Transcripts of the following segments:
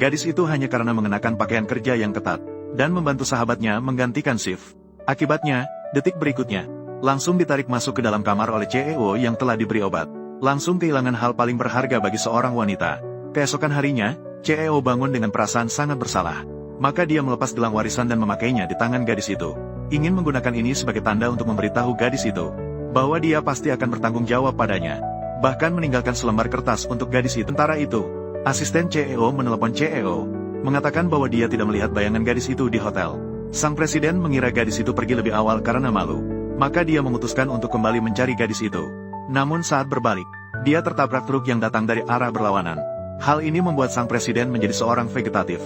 Gadis itu hanya karena mengenakan pakaian kerja yang ketat, dan membantu sahabatnya menggantikan shift. Akibatnya, detik berikutnya, langsung ditarik masuk ke dalam kamar oleh CEO yang telah diberi obat. Langsung kehilangan hal paling berharga bagi seorang wanita. Keesokan harinya, CEO bangun dengan perasaan sangat bersalah. Maka dia melepas gelang warisan dan memakainya di tangan gadis itu. Ingin menggunakan ini sebagai tanda untuk memberitahu gadis itu bahwa dia pasti akan bertanggung jawab padanya. Bahkan meninggalkan selembar kertas untuk gadis itu. Sementara itu, asisten CEO menelepon CEO, mengatakan bahwa dia tidak melihat bayangan gadis itu di hotel. Sang presiden mengira gadis itu pergi lebih awal karena malu. Maka dia memutuskan untuk kembali mencari gadis itu. Namun saat berbalik, dia tertabrak truk yang datang dari arah berlawanan. Hal ini membuat sang presiden menjadi seorang vegetatif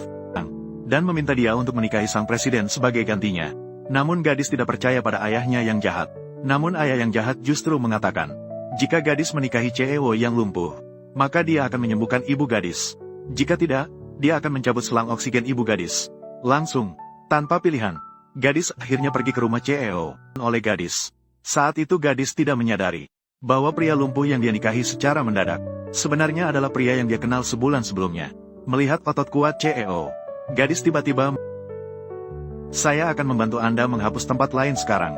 dan meminta dia untuk menikahi sang presiden sebagai gantinya. Namun gadis tidak percaya pada ayahnya yang jahat. Namun ayah yang jahat justru mengatakan, jika gadis menikahi CEO yang lumpuh, maka dia akan menyembuhkan ibu gadis. Jika tidak, dia akan mencabut selang oksigen ibu gadis. Langsung, tanpa pilihan, gadis akhirnya pergi ke rumah CEO oleh gadis. Saat itu gadis tidak menyadari bahwa pria lumpuh yang dia nikahi secara mendadak sebenarnya adalah pria yang dia kenal sebulan sebelumnya. Melihat otot kuat CEO, gadis tiba-tiba, "Saya akan membantu Anda menghapus tempat lain sekarang."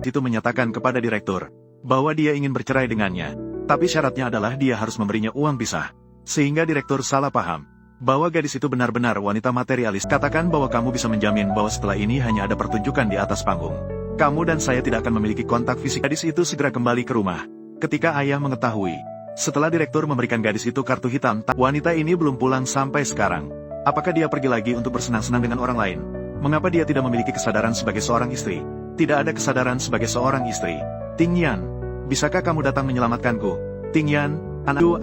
Itu menyatakan kepada direktur bahwa dia ingin bercerai dengannya, tapi syaratnya adalah dia harus memberinya uang pisah. Sehingga direktur salah paham bahwa gadis itu benar-benar wanita materialis. Katakan bahwa kamu bisa menjamin bahwa setelah ini hanya ada pertunjukan di atas panggung. Kamu dan saya tidak akan memiliki kontak fisik. Gadis itu segera kembali ke rumah. Ketika ayah mengetahui, setelah direktur memberikan gadis itu kartu hitam, wanita ini belum pulang sampai sekarang. Apakah dia pergi lagi untuk bersenang-senang dengan orang lain? Mengapa dia tidak memiliki kesadaran sebagai seorang istri? Tidak ada kesadaran sebagai seorang istri. Ting Yan, bisakah kamu datang menyelamatkanku? Ting Yan, anakku.